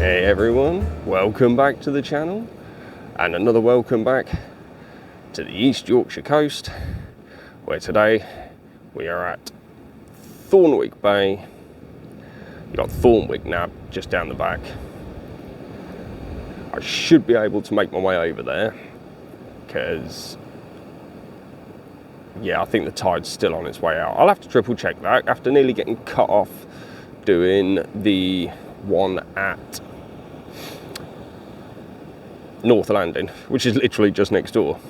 Hey everyone, welcome back to the channel, and another welcome back to the East Yorkshire coast, where today we are at Thornwick Bay. You got Thornwick Nab just down the back. I should be able to make my way over there because, yeah, I think the tide's still on its way out. I'll have to triple check that after nearly getting cut off doing the one at North Landing, which is literally just next door.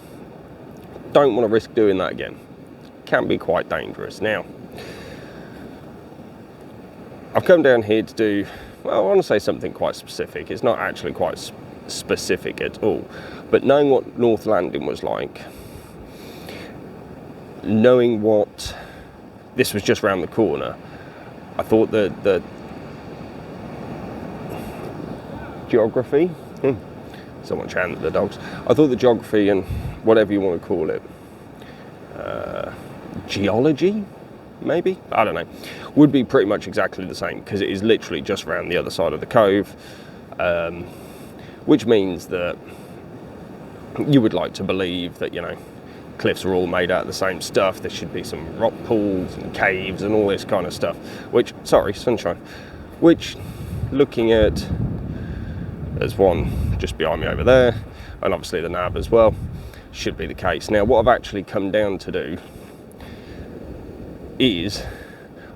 Don't want to risk doing that again. Can be quite dangerous. Now, I've come down here to do, well, I want to say something quite specific. It's not actually quite specific at all, but knowing what North Landing was like, knowing what this was just round the corner, I thought that the geography, someone chanted the dogs. I thought the geography and whatever you want to call it, geology, maybe, I don't know, would be pretty much exactly the same, because it is literally just around the other side of the cove, which means that you would like to believe that, you know, cliffs are all made out of the same stuff. There should be some rock pools and caves and all this kind of stuff, which, sorry, sunshine, which, looking at, there's one just behind me over there, and obviously the nab as well, should be the case. Now, what I've actually come down to do is,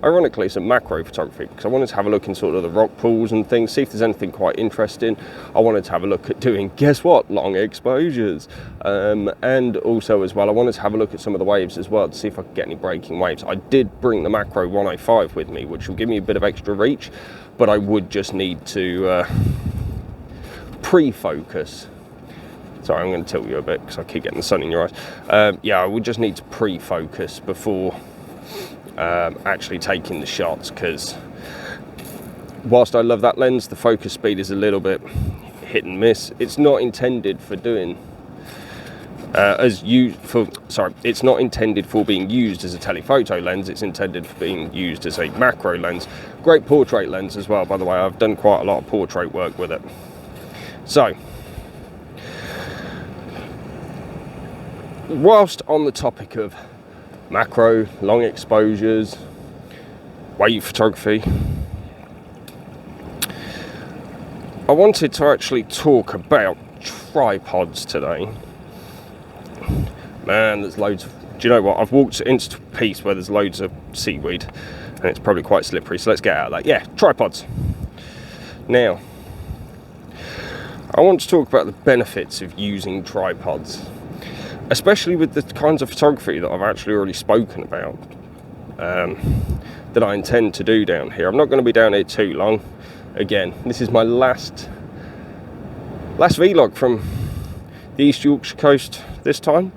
ironically, some macro photography, because I wanted to have a look in sort of the rock pools and things, see if there's anything quite interesting. I wanted to have a look at doing, guess what, long exposures, and also as well, I wanted to have a look at some of the waves as well to see if I could get any breaking waves. I did bring the macro 105 with me, which will give me a bit of extra reach, but I would just need to pre-focus. Sorry, I'm going to tilt you a bit because I keep getting the sun in your eyes. Yeah, I would just need to pre-focus before actually taking the shots, because whilst I love that lens, the focus speed is a little bit hit and miss. It's not intended for doing it's not intended for being used as a telephoto lens. It's intended for being used as a macro lens. Great portrait lens as well, by the way. I've done quite a lot of portrait work with it. So, whilst on the topic of macro, long exposures, wave photography, I wanted to actually talk about tripods today. Man, there's loads of, do you know what, I've walked into a piece where there's loads of seaweed and it's probably quite slippery, so let's get out of that. Yeah, tripods. Now, I want to talk about the benefits of using tripods, especially with the kinds of photography that I've actually already spoken about, that I intend to do down here. I'm not going to be down here too long. Again, this is my last vlog from the East Yorkshire coast this time.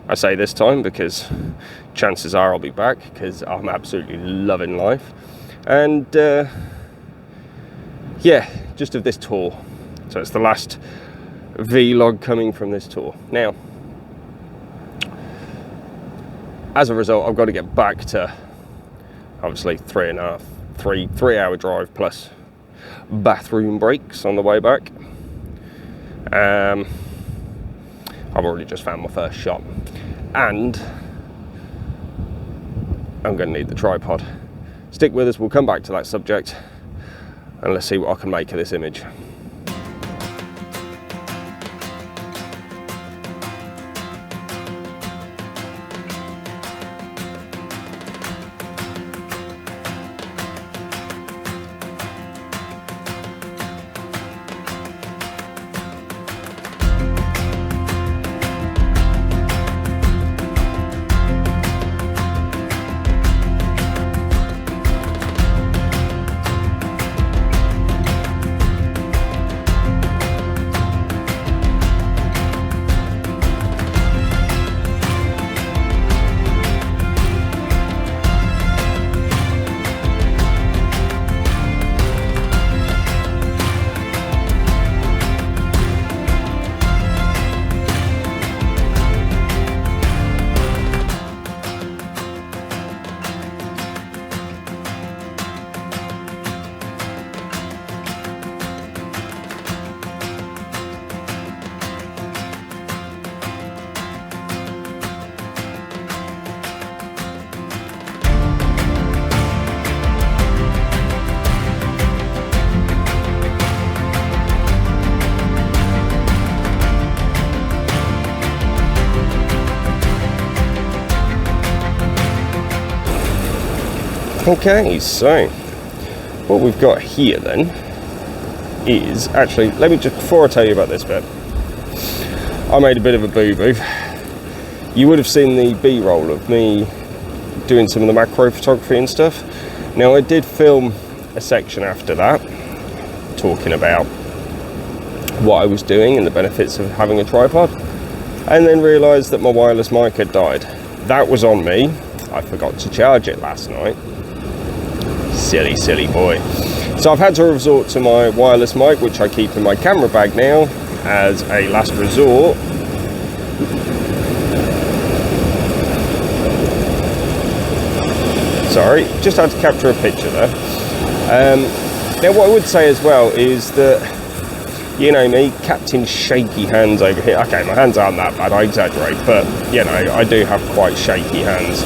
I say this time because chances are I'll be back, because I'm absolutely loving life. And yeah, just of this tour. So it's the last vlog coming from this tour. Now, as a result, I've got to get back to, obviously, 3.5-3 hour drive plus bathroom breaks on the way back. I've already just found my first shot, and I'm going to need the tripod. Stick with us, we'll come back to that subject, and let's see what I can make of this image. Okay, so what we've got here then is, actually, let me just, before I tell you about this bit, I made a bit of a boo-boo. You would have seen the B-roll of me doing some of the macro photography and stuff. Now, I did film a section after that, talking about what I was doing and the benefits of having a tripod, and then realised that my wireless mic had died. That was on me. I forgot to charge it last night. Silly boy. So I've had to resort to my wireless mic, which I keep in my camera bag now as a last resort. Sorry, just had to capture a picture there. Now what I would say as well is that, you know me, Captain Shaky Hands over here. Okay, my hands aren't that bad, I exaggerate, but, you know, I do have quite shaky hands.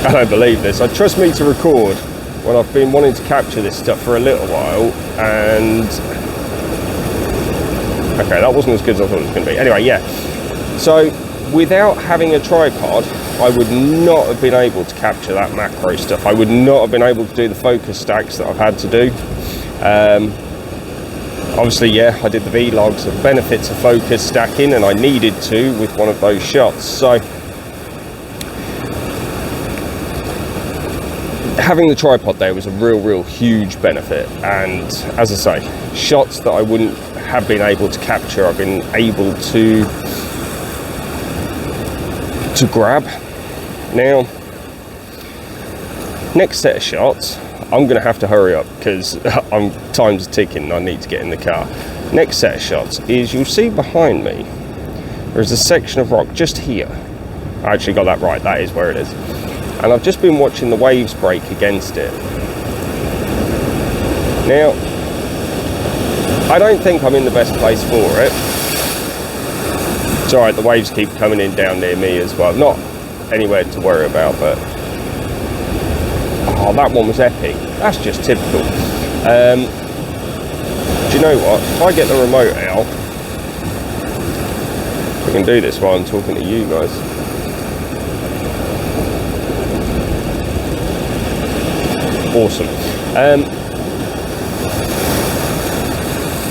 I don't believe this. Trust me to record when I've been wanting to capture this stuff for a little while, and... Okay, that wasn't as good as I thought it was going to be. Anyway, yeah. So, without having a tripod, I would not have been able to capture that macro stuff. I would not have been able to do the focus stacks that I've had to do. Obviously, yeah, I did the vlogs of benefits of focus stacking, and I needed to with one of those shots. So, having the tripod there was a real huge benefit. And as I say, shots that I wouldn't have been able to capture, I've been able to grab. Now, next set of shots, I'm going to have to hurry up because time's ticking and I need to get in the car. Next set of shots is, you'll see behind me, there's a section of rock just here. I actually got that right, that is where it is. And I've just been watching the waves break against it. Now, I don't think I'm in the best place for it. It's alright, the waves keep coming in down near me as well. Not anywhere to worry about, but... Oh, that one was epic. That's just typical. Do you know what? If I get the remote out, I can do this while I'm talking to you guys. Awesome.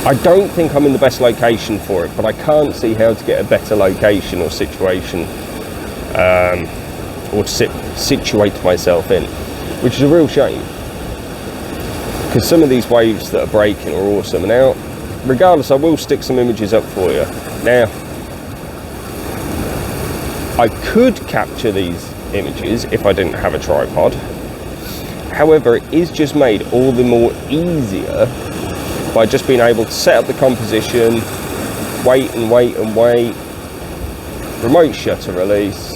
I don't think I'm in the best location for it, but I can't see how to get a better location or situation, or to situate myself in, which is a real shame, because some of these waves that are breaking are awesome. Now, regardless, I will stick some images up for you. Now, I could capture these images if I didn't have a tripod. However, it is just made all the more easier by just being able to set up the composition, wait, remote shutter release,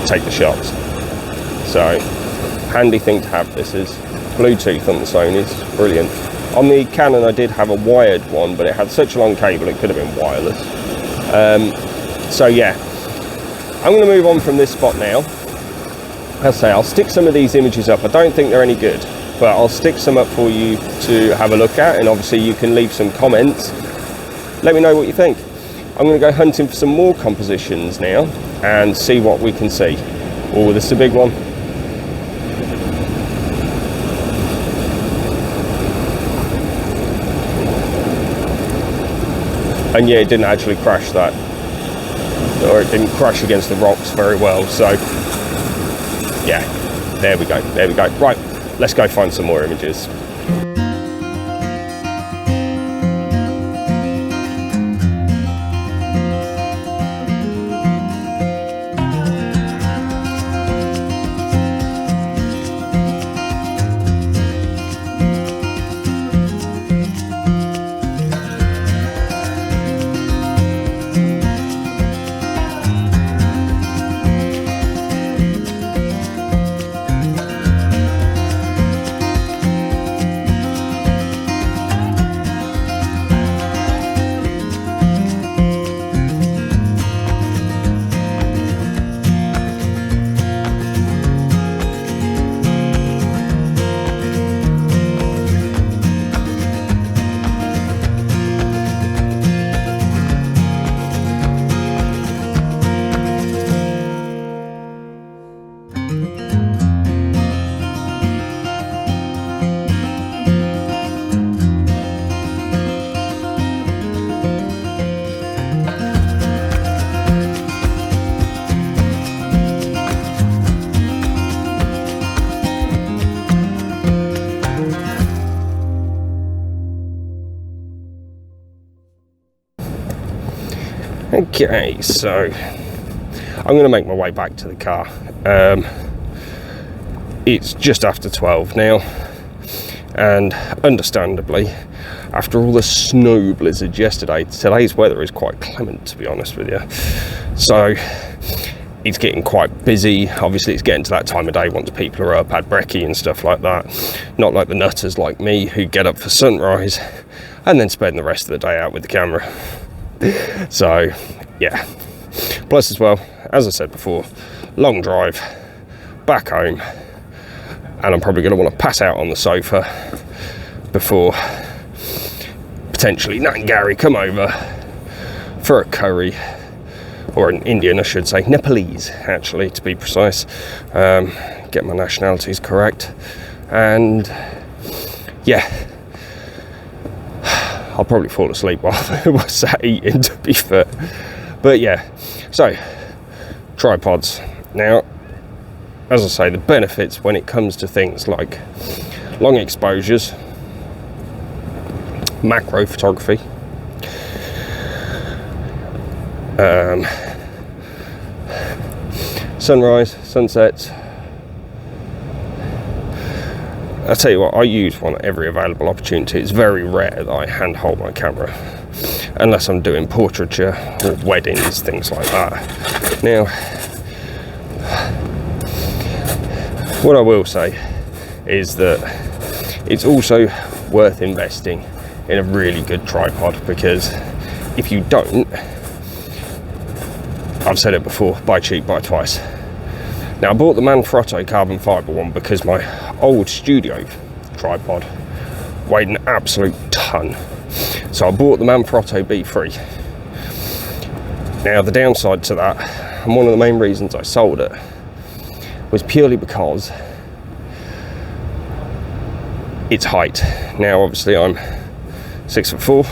take the shots. So, handy thing to have this is. Bluetooth on the Sony's, brilliant. On the Canon I did have a wired one, but it had such a long cable it could have been wireless. So yeah, I'm going to move on from this spot now. As I say, I'll stick some of these images up. I don't think they're any good, but I'll stick some up for you to have a look at, and obviously you can leave some comments. Let me know what you think. I'm going to go hunting for some more compositions now and see what we can see. Oh, this is a big one. And yeah, it didn't actually crash that, or it didn't crash against the rocks very well, so yeah, there we go. Right, let's go find some more images. Okay, so I'm going to make my way back to the car. It's just after 12 now, and understandably, after all the snow blizzards yesterday, today's weather is quite clement, to be honest with you. So it's getting quite busy. Obviously, it's getting to that time of day once people are up, had brekkie and stuff like that. Not like the nutters like me who get up for sunrise and then spend the rest of the day out with the camera. So, yeah. Plus as well, as I said before, long drive back home, and I'm probably going to want to pass out on the sofa before potentially Nat and Gary come over for a curry, or an Indian, I should say, Nepalese actually, to be precise. Get my nationalities correct, and yeah, I'll probably fall asleep while I sat eating, to be fair. But yeah, so tripods. Now, as I say, the benefits when it comes to things like long exposures, macro photography, sunrise, sunsets. I'll tell you what, I use one at every available opportunity. It's very rare that I hand hold my camera, unless I'm doing portraiture or weddings, things like that. Now, what I will say is that it's also worth investing in a really good tripod, because if you don't, I've said it before, buy cheap, buy twice. Now, I bought the Manfrotto carbon fibre one because my old studio tripod weighed an absolute ton. So I bought the Manfrotto B3. Now, the downside to that, and one of the main reasons I sold it, was purely because its height. Now, obviously, I'm 6'4".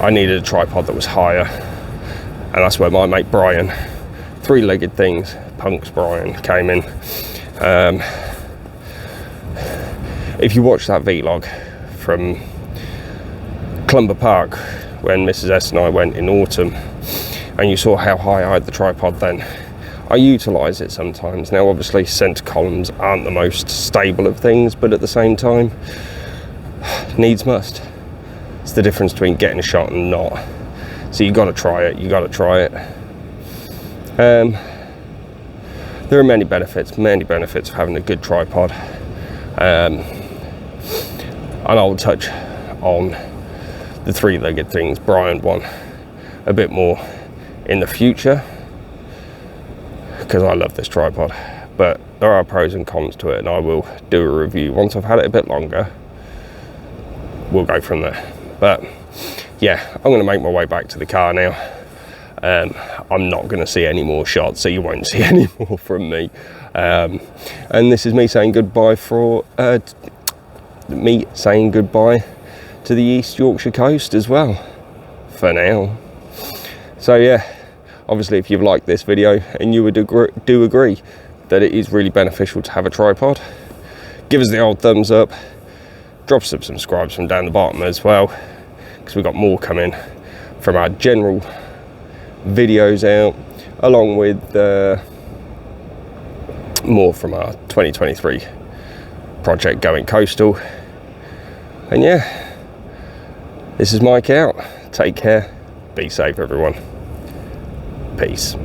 I needed a tripod that was higher, and that's where my mate Brian, three-legged things, Punks Brian, came in. If you watch that vlog from Clumber Park when Mrs. S and I went in autumn, and you saw how high I had the tripod then, I utilise it sometimes. Now, obviously, centre columns aren't the most stable of things, but at the same time, needs must. It's the difference between getting a shot and not. So you got to try it. You got to try it. There are many benefits of having a good tripod, and I'll touch on the three-legged things, Brian one, a bit more in the future, because I love this tripod. But there are pros and cons to it, and I will do a review once I've had it a bit longer. We'll go from there. But yeah, I'm going to make my way back to the car now. I'm not going to see any more shots, so you won't see any more from me. And this is me saying goodbye to the East Yorkshire coast as well, for now. So yeah, obviously, if you've liked this video and you would do agree that it is really beneficial to have a tripod, give us the old thumbs up, drop some subscribes from down the bottom as well, because we've got more coming from our general videos out, along with more from our 2023 project going coastal. And yeah, this is Mike out. Take care, be safe everyone, peace.